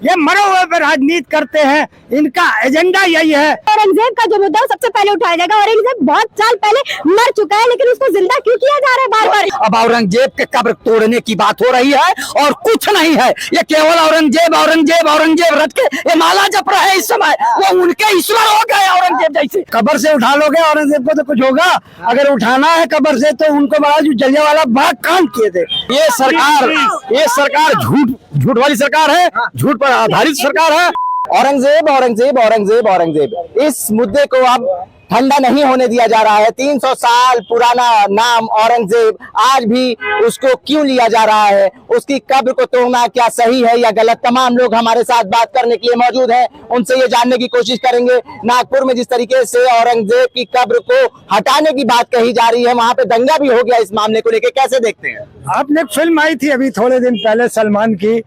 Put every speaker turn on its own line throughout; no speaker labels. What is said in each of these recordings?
ये मरे हुए पे राजनीति करते हैं, इनका एजेंडा यही है।
औरंगजेब का जो मुद्दा है सबसे पहले उठाया जाएगा। औरंगजेब बहुत साल पहले मर चुका है, लेकिन उसको जिंदा क्यों किया जा रहा है बार बार?
अब औरंगजेब के कब्र तोड़ने की बात हो रही है और कुछ नहीं है। ये केवल औरंगजेब औरंगजेब औरंगजेब रट के ये माला जप रहे हैं। इस समय वो उनके ईश्वर हो गए औरंगजेब जैसे।
कब्र से उठा लोगे औरंगजेब को तो कुछ होगा। अगर उठाना है कब्र से तो उनको बड़ा जो जलियांवाला बाग काम किए थे।
ये सरकार झूठ वाली सरकार है, झूठ पर आधारित सरकार है। औरंगजेब औरंगजेब औरंगजेब औरंगजेब इस मुद्दे को अब ठंडा नहीं होने दिया जा रहा है। 300 साल पुराना नाम औरंगजेब आज भी उसको क्यों लिया जा रहा है? उसकी कब्र को तोड़ना क्या सही है या गलत? तमाम लोग हमारे साथ बात करने के लिए मौजूद हैं, उनसे ये जानने की कोशिश करेंगे। नागपुर में जिस तरीके से औरंगजेब की कब्र को हटाने की बात कही जा रही है, वहां पे दंगा भी हो गया। इस मामले को लेकर कैसे देखते हैं?
आपने एक फिल्म आई थी अभी थोड़े दिन पहले सलमान की,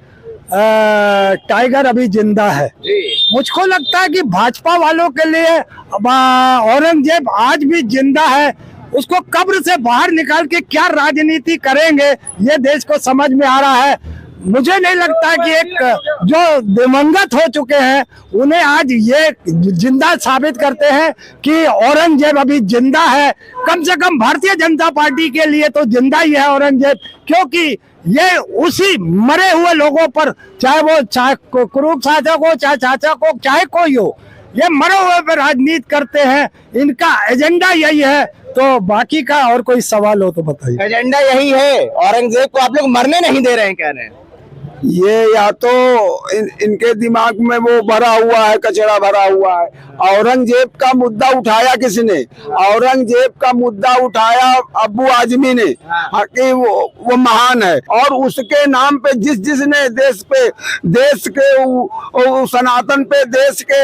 टाइगर अभी जिंदा है। मुझको लगता है कि भाजपा वालों के लिए औरंगजेब आज भी जिंदा है। उसको कब्र से बाहर निकाल के क्या राजनीति करेंगे ये देश को समझ में आ रहा है। मुझे नहीं लगता कि एक जो दिवंगत हो चुके हैं उन्हें आज ये जिंदा साबित करते हैं कि औरंगजेब अभी जिंदा है। कम से कम भारतीय जनता पार्टी के लिए तो जिंदा ही है औरंगजेब, क्योंकि ये उसी मरे हुए लोगों पर, चाहे कुरूप शासक हो, चाहे शासक हो, चाहे कोई हो, ये मरे हुए पे राजनीति करते हैं। इनका एजेंडा यही है। तो बाकी का और कोई सवाल हो तो बताइए।
एजेंडा यही है, औरंगजेब को आप लोग मरने नहीं दे रहे हैं, कह रहे हैं।
ये या तो इनके दिमाग में वो भरा हुआ है, कचरा भरा हुआ है। औरंगजेब का मुद्दा उठाया किसने? औरंगजेब का मुद्दा उठाया अब्बू आजमी ने कि वो महान है, और उसके नाम पे जिसने देश के सनातन पे, देश के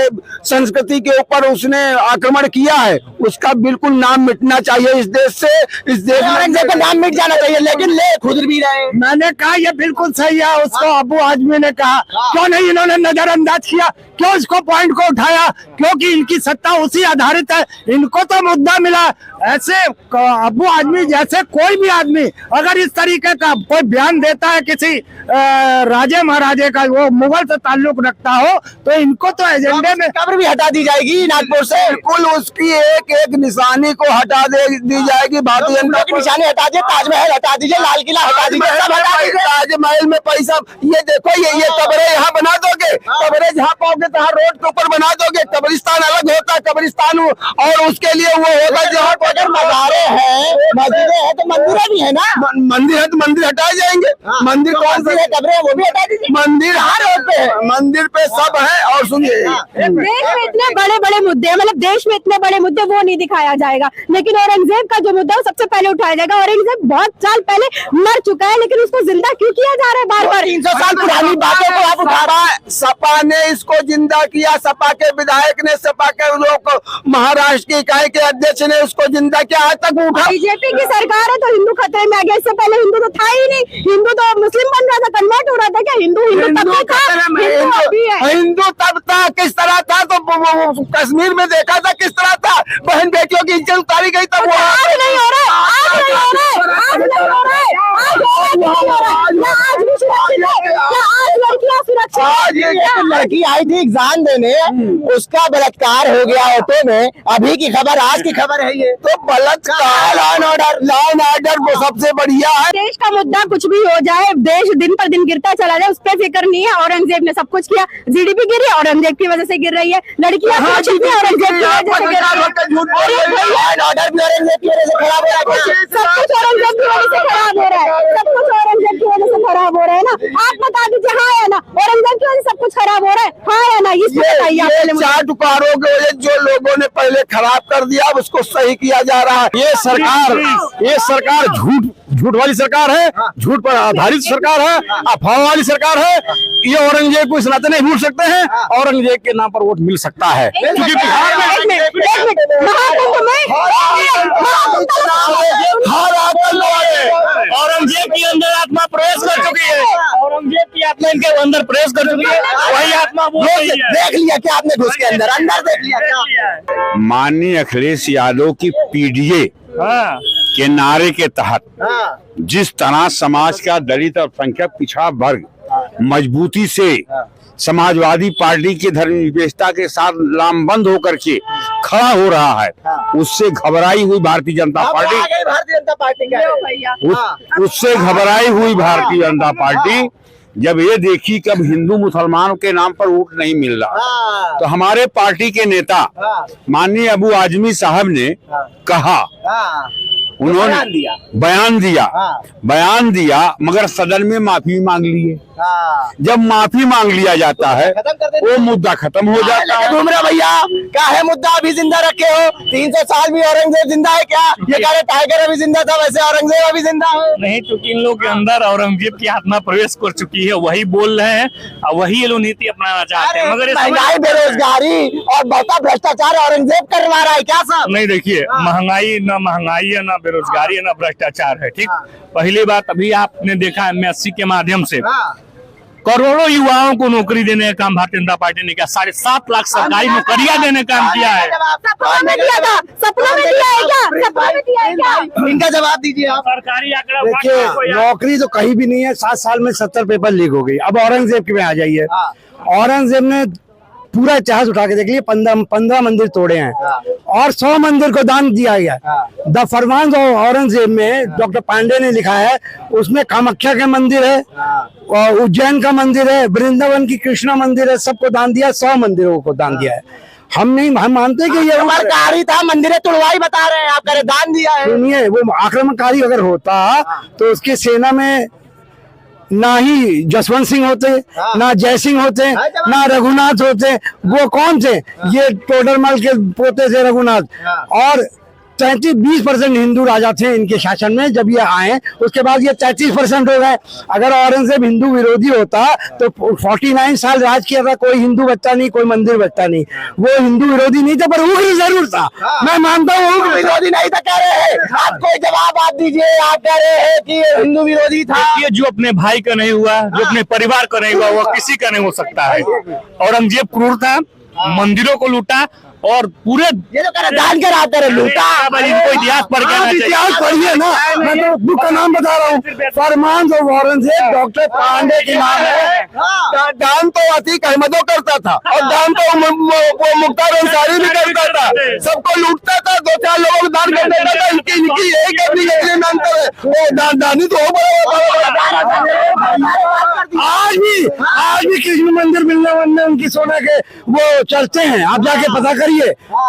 संस्कृति के ऊपर उसने आक्रमण किया है, उसका बिल्कुल नाम मिटना चाहिए इस देश से। इस देश में
औरंगजेब का नाम मिट जाना चाहिए, लेकिन ले खुद भी रहे।
मैंने कहा ये बिल्कुल सही है। उसको अब्बू आजमी ने कहा, क्यों नहीं इन्होंने नजरअंदाज किया? क्यों इसको पॉइंट को उठाया? क्योंकि इनकी सत्ता उसी आधारित है। इनको तो मुद्दा मिला। ऐसे अब्बू आजमी जैसे कोई भी आदमी अगर इस तरीके का कोई बयान देता है किसी राजे महाराजे का, वो मुगल से ताल्लुक रखता हो, तो इनको तो एजेंडे में
कब्र भी हटा दी जाएगी नागपुर से।
बिल्कुल उसकी एक एक निशानी को हटा दी जाएगी। भारतीय जनता
की निशानी हटा दीजिए, ताजमहल हटा दीजिए, लाल किला हटा दीजिए, सब हटा दीजिए।
ताजमहल में पैसा, ये देखो ये कब्रें यहाँ बना दोगे, कब्रें जहाँ पाओगे तो रोड के ऊपर बना दोगे। कब्रिस्तान अलग होता है, कब्रिस्तान और उसके लिए वो होगा जहाँ
अगर मज़ारे हैं, मस्जिदें हैं, तो मंदिर भी है ना।
मंदिर है तो मंदिर हटाए जाएंगे। मंदिर कौन सी है?
कब्रें वो भी हटा दीजिए।
मंदिर हर रोड पे है, मंदिर पे सब है। और सुनिए,
देश में इतने बड़े बड़े मुद्दे हैं, मतलब देश में इतने बड़े मुद्दे, वो नहीं दिखाया जाएगा, लेकिन औरंगजेब का जो मुद्दा है सबसे पहले उठाया जाएगा। औरंगजेब बहुत साल पहले मर चुका है, लेकिन उसको जिंदा क्यों किया जा रहा है बार बार?
300 साल पुरानी बातों को आप उठा रहा है।
सपा ने इसको जिंदा किया, सपा के विधायक ने, सपा के लोग, महाराष्ट्र की इकाई के अध्यक्ष ने उसको जिंदा किया। आज तक उठा।
बीजेपी की सरकार है तो हिंदू खतरे में आ गया। इससे पहले हिंदू तो था ही नहीं। हिंदू तो मुस्लिम बन रहा था, कन्वर्ट हो रहा था। क्या हिंदू तब भी था?
हिंदू तब था। किस तरह था? तो कश्मीर में देखा था किस तरह था। बहन बेटियों की इज्जत उतारी गई तब। वो
आज नहीं हो रहा, आज नहीं हो रहा, आज नहीं हो रहा, आज लड़कियां सुरक्षित?
आज एक लड़की आई थी एग्जाम देने, उसका बलात्कार हो गया ऑटो में। अभी की खबर, आज की खबर है ये।
तो बलात्कार, लॉ एंड ऑर्डर वो सबसे बढ़िया है।
देश का मुद्दा कुछ भी हो जाए, देश दिन पर दिन गिरता चला जाए, उस पर फिक्र नहीं है। औरंगजेब ने सब कुछ किया। जीडीपी गिरी, औरंगजेब की वजह से गिर रही है। लड़कियां सुरक्षित नहीं, औरंगजेब की वजह से गिर रही है।
ऑर्डर भी औरंगजेब की वजह से खराब हो रहा है।
सब कुछ औरंगजेब की वजह से खराब हो रहा है। सब कुछ औरंगजेब की वजह से खराब हो रहा है ना। आप बता दीजिए, हाँ या ना? औरंगजेब की वजह से सब कुछ खराब हो रहा है, हाँ या ना? इसको बताइए आप पहले मुझे।
चार टुकड़ों के वजह जो लोगों ने पहले खराब कर दिया, अब उसको सही किया जा रहा है।
ये सरकार झूठ वाली सरकार है, झूठ पर आधारित सरकार है, अफवाह वाली सरकार है। ये औरंगजेब को इस नाते नहीं भूल सकते हैं। औरंगजेब के नाम पर वोट मिल सकता है, क्योंकि बिहार में औरंगजेब की अंदर आत्मा प्रवेश कर चुकी है। औरंगजेब की आत्मा इनके अंदर प्रवेश कर चुकी है। वही आत्मा देख लिया क्या आपने? घुस के अंदर देख लिया क्या?
माननीय अखिलेश यादव की पीडीए के नारे के तहत जिस तरह समाज का दलित और संख्या पिछड़ा वर्ग मजबूती से समाजवादी पार्टी की धर्मनिरपेक्षता के साथ लामबंद होकर के खड़ा हो रहा है, उससे घबराई हुई भारतीय जनता पार्टी,
भारतीय जनता पार्टी का
उससे घबराई हुई भारतीय जनता पार्टी जब ये देखी कि अब हिंदू मुसलमानों के नाम पर वोट नहीं मिल रहा, तो हमारे पार्टी के नेता माननीय अबू आजमी साहब ने कहा, उन्होंने बयान दिया मगर सदन में माफी मांग लिए। जब माफी मांग लिया जाता है वो मुद्दा खत्म हो जाता है।
घूम रहे भैया, क्या है मुद्दा अभी जिंदा रखे हो? 300 साल भी औरंगजेब जिंदा है क्या? ये कह रहे टाइगर अभी जिंदा था, वैसे औरंगजेब अभी जिंदा है?
नहीं, क्योंकि इन लोग के अंदर औरंगजेब की आत्मा प्रवेश कर चुकी है, वही बोल रहे हैं और वही ये लोग नीति अपनाना चाहते हैं। मगर
महंगाई, बेरोजगारी और बढ़ता भ्रष्टाचार औरंगजेब करवा रहा है क्या साहब?
नहीं, देखिए, महंगाई है, ना बेरोजगारी है, ना भ्रष्टाचार है। ठीक, पहली बात, अभी आपने देखा MSc के माध्यम से करोड़ों युवाओं को नौकरी देने का काम भारतीय जनता पार्टी ने किया। 7.5 लाख सरकारी नौकरियां देने का काम किया है।
सपना में दिया था, सपना में दिया है क्या? सपना में दिया है क्या?
इनका जवाब दीजिए आप।
सरकारी आंकड़ा
देखिए, नौकरी तो कहीं भी नहीं है। 7 साल में 70 पेपर लीक हो गई। अब औरंगजेब में आ जाइए। औरंगजेब ने पूरा इतिहास उठा के देख लिया, 15 मंदिर तोड़े हैं और 100 मंदिर को दान दिया गया। द फरमान औरंगजेब में डॉक्टर पांडे ने लिखा है, उसमें कामाख्या का मंदिर है, उज्जैन का मंदिर है, वृंदावन की कृष्णा मंदिर है, सबको दान दिया। 100 मंदिरों को दान दिया है। हम मानते हैं कि ये
आक्रमणकारी था, मंदिर तोड़वाई बता रहे हैं आप, कह रहे दान दिया है।
सुनिए, वो आक्रमणकारी अगर होता तो उसकी सेना में ना ही जसवंत सिंह होते, ना जय सिंह होते, ना रघुनाथ होते। वो कौन थे? ये टोडरमल के पोते थे रघुनाथ। और 20% हिंदू राजा थे इनके शासन में। जब ये आए उसके बाद ये 33% हो गए। अगर औरंगजेब हिंदू विरोधी होता तो 49 साल राज किया था, कोई हिंदू बचता नहीं, कोई मंदिर बचता नहीं। वो हिंदू विरोधी नहीं था, पर उग्र जरूर था। मैं मानता हूँ उग्र
विरोधी नहीं था, कह रहे हैं आप। कोई जवाब आप दीजिए। आप कह रहे हैं कि हिंदू विरोधी था।
ये जो अपने भाई का नहीं हुआ, जो अपने परिवार का नहीं हुआ, वो किसी का नहीं हो सकता है। औरंगजेब क्रूर था, मंदिरों को लूटा और पूरे
ये जो कह रहे दान के रात लूटा।
इनको इतिहास पढ़ के
इतिहास पढ़िए ना। मैं तो बुक का नाम बता रहा हूँ, फरमान औरंगजेब डॉक्टर पांडे के नाम है।
दान तो अतीक अहमदों करता था और दान तो वो मुख्तार अंसारी भी करता था। सबको लूटता था, 2-4 लोगों को दान कर देता था। इनकी यही करनी है, अंतर है। वो दानी तो आज भी कृष्ण मंदिर वृंदावन में उनकी सोना के वो चलते हैं। आप जाके पता करिए।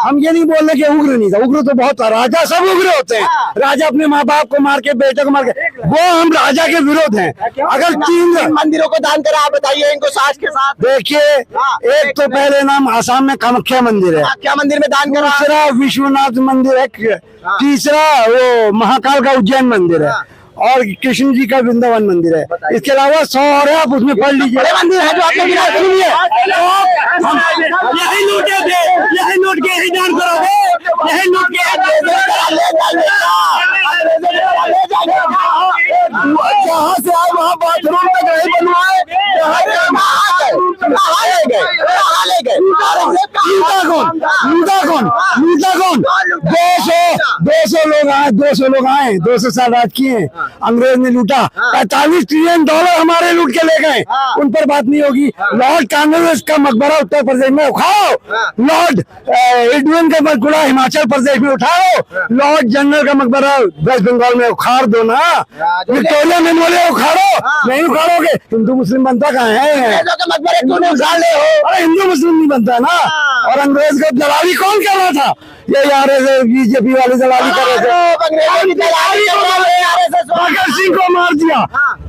हम ये नहीं बोल रहे कि उग्र नहीं था, उग्र तो बहुत था। राजा सब उग्र होते हैं। राजा अपने माँ बाप को मार के, बेटे को मार के, वो हम राजा के विरोध हैं। अगर 3
मंदिरों को दान करा, आप बताइए इनको साथ के साथ।
देखिए, एक तो पहले नाम आसाम में कामाख्या मंदिर है,
क्या मंदिर में दान करा।
दूसरा विश्वनाथ मंदिर है, तीसरा वो महाकाल का उज्जैन मंदिर है और कृष्ण जी का वृंदावन मंदिर है। इसके अलावा 100 और है, आप उसमें पढ़ लीजिए।
मंदिर है जो आपने गिना, सुनिए।
यही लूटे थे, यही लूट के यही दान करोगे, यही लूट के जहाँ से आए वहाँ बाथरूम तक नहीं बनवाए। लूटा कौन? 200 लोग आए, 200 साल राज किए। अंग्रेज ने लूटा। 45 ट्रिलियन डॉलर हमारे लूट के ले गए। उन पर बात नहीं होगी। लॉर्ड कॉर्नवालिस का मकबरा उत्तर प्रदेश में उठाओ, लॉर्ड एडविन का मकबरा हिमाचल प्रदेश में उठाओ, लॉर्ड जनरल का मकबरा वेस्ट बंगाल में उखाड़ दो ना। विक्टोरिया मेमोरियल उखाड़ो, नहीं उखाड़ोगे हिंदू मुस्लिम बनता कहाँ है?
मकबरे क्यों नहीं उखाड़ ले हो?
अरे हिंदू मुस्लिम नहीं बनता ना। और अंग्रेज का दलाली कौन कर रहा था? ये बीजेपी वाले दलाली कर रहे थे। भगत सिंह को मार दिया,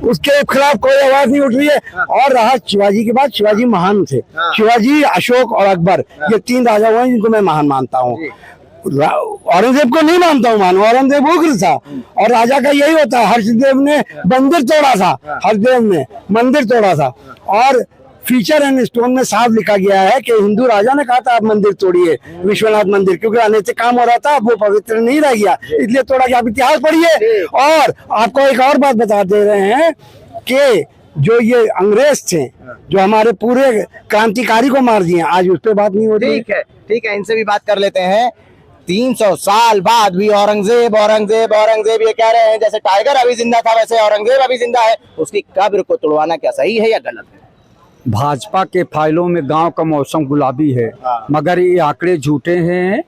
उसके खिलाफ कोई आवाज नहीं उठ रही है। और रहा शिवाजी के बाद, शिवाजी महान थे। शिवाजी, अशोक और अकबर, ये 3 राजा हुए जिनको मैं महान मानता हूँ। औरंगजेब को नहीं मानता हूँ मान, औरंगजेब उग्र था। और राजा का यही होता है। हर्षदेव ने मंदिर तोड़ा था, हरदेव ने मंदिर तोड़ा था। और फीचर एंड स्टोन में साफ लिखा गया है कि हिंदू राजा ने कहा था आप मंदिर तोड़िए, विश्वनाथ मंदिर, क्योंकि अनैतिक काम हो रहा था, वो पवित्र नहीं रह गया, इसलिए तोड़ा गया। आप इतिहास पढ़िए। और आपको एक और बात बता दे रहे हैं कि जो ये अंग्रेज थे, जो हमारे पूरे क्रांतिकारी को मार दिए, आज उस पर बात नहीं होती।
ठीक है, इनसे भी बात कर लेते हैं। 300 साल बाद भी औरंगजेब ये कह रहे हैं जैसे टाइगर अभी जिंदा था वैसे औरंगजेब अभी जिंदा है। उसकी कब्र को तोड़वाना क्या सही है या गलत है?
भाजपा के फाइलों में गांव का मौसम गुलाबी है, मगर ये आंकड़े झूठे हैं,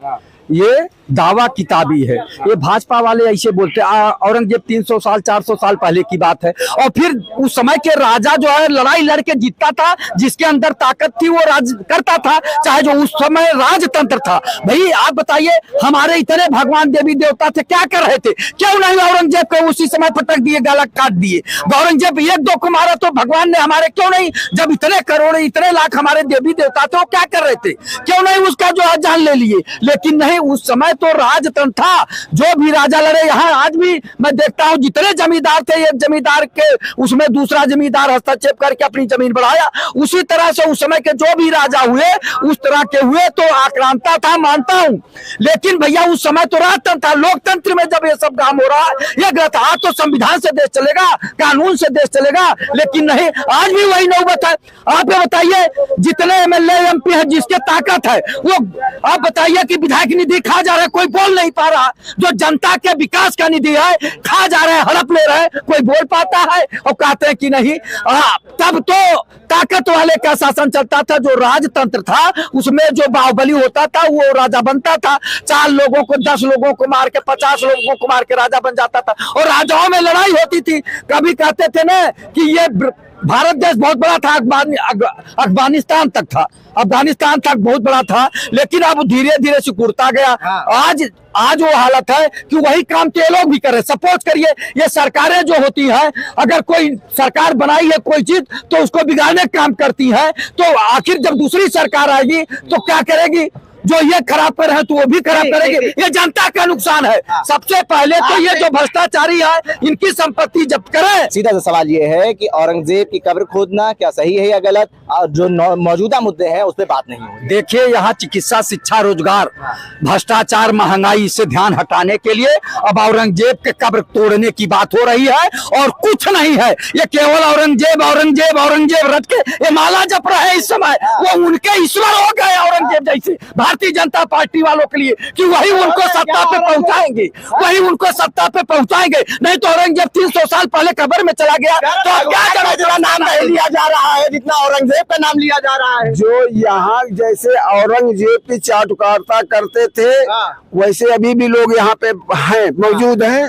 ये दावा किताबी है। ये भाजपा वाले ऐसे बोलते हैं। औरंगजेब 300 साल 400 साल पहले की बात है, और फिर उस समय के राजा जो है लड़ाई लड़के जीतता था, जिसके अंदर ताकत थी वो राज करता था, चाहे जो उस समय राजतंत्र था। भाई आप बताइए, हमारे इतने भगवान देवी देवता थे, क्या कर रहे थे? क्यों नहीं औरंगजेब को उसी समय पटक दिए, गला काट दिए? औरंगजेब 1-2 को मारा तो भगवान ने हमारे क्यों नहीं? जब इतने करोड़ इतने लाख हमारे देवी देवता थे, वो क्या कर रहे थे? क्यों नहीं उसका जो है जान ले लिए? लेकिन नहीं, उस समय तो राजतंत्र था, जो भी राजा लड़े। यहाँ आज भी मैं देखता हूँ जितने जमींदार थे, एक जमींदार के उसमें दूसरा जमींदार हस्तक्षेप करके अपनी जमीन बढ़ाया। उसी तरह से उस समय के जो भी राजा हुए उस तरह के हुए, तो आक्रांता था, मानता हूँ। लेकिन भैया उस समय तो राजतंत्र था। लोकतंत्र में जब ये सब काम हो रहा है, ये गलत। आज तो संविधान से देश चलेगा, कानून से देश चलेगा, लेकिन नहीं, आज भी वही नौबत है। आप ये बताइए, जितने एमएलए एमपी है, जिसके ताकत है, वो आप बताइए कि विधायक निधि खा जा रहा है, कोई बोल नहीं पा रहा। जो जनता के विकास का निधि है, खा जा रहे हैं, हड़प ले रहे हैं, कोई बोल पाता है? और कहते हैं कि नहीं। तब तो ताकत वाले का शासन चलता था। जो राजतंत्र था उसमें जो बाहुबली होता था वो राजा बनता था। 4 लोगों को 10 लोगों को मार के 50 लोगों को मार के राजा बन जाता था, और राजाओं में लड़ाई होती थी। कभी कहते थे ना कि ये भारत देश बहुत बड़ा था, अफगानिस्तान तक था, अफगानिस्तान तक बहुत बड़ा था, लेकिन अब धीरे धीरे सिकुड़ता गया। आज वो हालत है कि वही काम तो ये लोग भी कर रहे। सपोज करिए, ये सरकारें जो होती हैं, अगर कोई सरकार बनाई है कोई चीज तो उसको बिगाड़ने का काम करती है, तो आखिर जब दूसरी सरकार आएगी तो क्या करेगी? जो ये खराब कर रहे हैं तो वो भी खराब करेंगे। ये जनता का नुकसान है। सबसे पहले तो ये जो भ्रष्टाचारी है, इनकी संपत्ति जब्त करें।
सीधा सा सवाल ये है कि औरंगजेब की कब्र खोदना क्या सही है या गलत? और जो मौजूदा मुद्दे हैं उस पर बात नहीं हो।
देखिए, यहाँ चिकित्सा, शिक्षा, रोजगार, भ्रष्टाचार, महंगाई से ध्यान हटाने के लिए अब औरंगजेब के कब्र तोड़ने की बात हो रही है, और कुछ नहीं है। ये केवल औरंगजेब औरंगजेब औरंगजेब रट के ये माला जप रहे हैं इस समय। वो उनके ईश्वर हो गए औरंगजेब जैसे भारतीय जनता पार्टी वालों के लिए, कि वही उनको सत्ता पे पहुंचाएंगे, वही उनको सत्ता पे पहुंचाएंगे। नहीं तो औरंगजेब 300 साल पहले कब्र में चला गया, तो क्या करें? नाम नहीं लिया जा रहा है जितना औरंगजेब का नाम लिया जा रहा है।
जो यहाँ जैसे औरंगजेब की चाटुकारिता करते थे, वैसे अभी भी लोग यहाँ पे हैं, मौजूद हैं।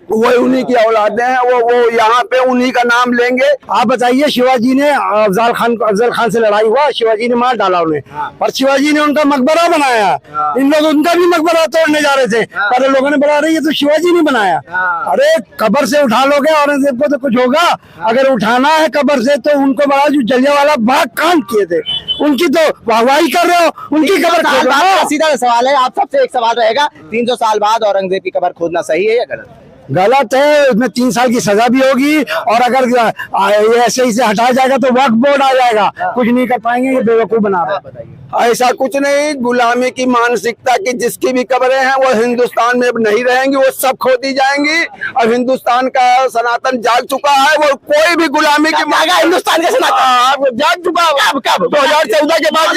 वो उन्हीं की औलादें हैं, वो यहाँ पे उन्हीं का नाम लेंगे।
आप बताइए, शिवाजी ने अफजल खान से लड़ाई हुआ, शिवाजी ने मार डाला उन्हें, पर शिवाजी ने उनका मकबरा बनाया। इन लोग उनका भी मकबरा तोड़ने जा रहे थे, पर लोगों ने बना रही है तो शिवाजी ने बनाया। अरे कब्र से उठा लोगे औरंगजेब को तो कुछ होगा। अगर उठाना है कब्र से तो उनको बड़ा, जो जलियांवाला बाग कांड किए थे उनकी तो वाहवाही कर रहे हो, उनकी कब्र।
सीधा सीधा है, आप सबसे एक सवाल रहेगा, 300 साल बाद औरंगजेब की कब्र खोदना सही है या गलत?
गलत है। उसमें 3 साल की सजा भी होगी, और अगर ऐसे ही से हटाया जाएगा तो वक्फ बोर्ड आ जाएगा, कुछ नहीं कर पाएंगे। ये बेवकूफ बना रहा है।
ऐसा कुछ नहीं। गुलामी की मानसिकता की जिसकी भी कब्रें हैं वो हिंदुस्तान में अब नहीं रहेंगी, वो सब खोदी जाएंगी। अब हिंदुस्तान का सनातन जाग चुका है। वो कोई भी गुलामी की
हिंदुस्तान का सनातन
जाग चुका है। कब 2014 के बाद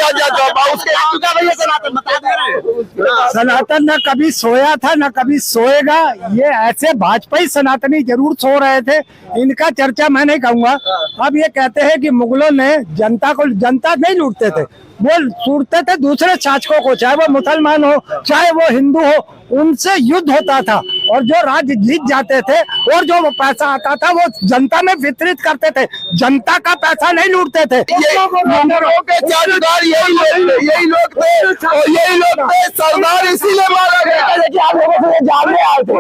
सनातन न कभी सोया था न कभी सोएगा। ये ऐसे भाजपाई सनातनी जरूर सो रहे थे, इनका चर्चा मैं नहीं कहूंगा। अब ये कहते हैं कि मुगलों ने जनता नहीं लूटते थे, वो लूटते थे दूसरे शासकों को, चाहे वो मुसलमान हो चाहे वो हिंदू हो, उनसे युद्ध होता था। और जो राज्य जीत जाते थे और जो पैसा आता था वो जनता में वितरित करते थे, जनता का पैसा नहीं लूटते थे।
यही लोग थे सरदार, इसीलिए मारा गया।
आप लोगों से जानने आए थे,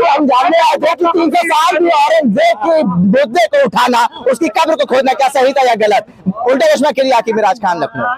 हम जानने आए थे कि 300 साल में औरंगजेब के मुद्दे को उठाना, उसकी कब्र को खोदना क्या सही था या गलत? उल्टे चश्मा के लिए आकिब मिराज खान, लखनऊ।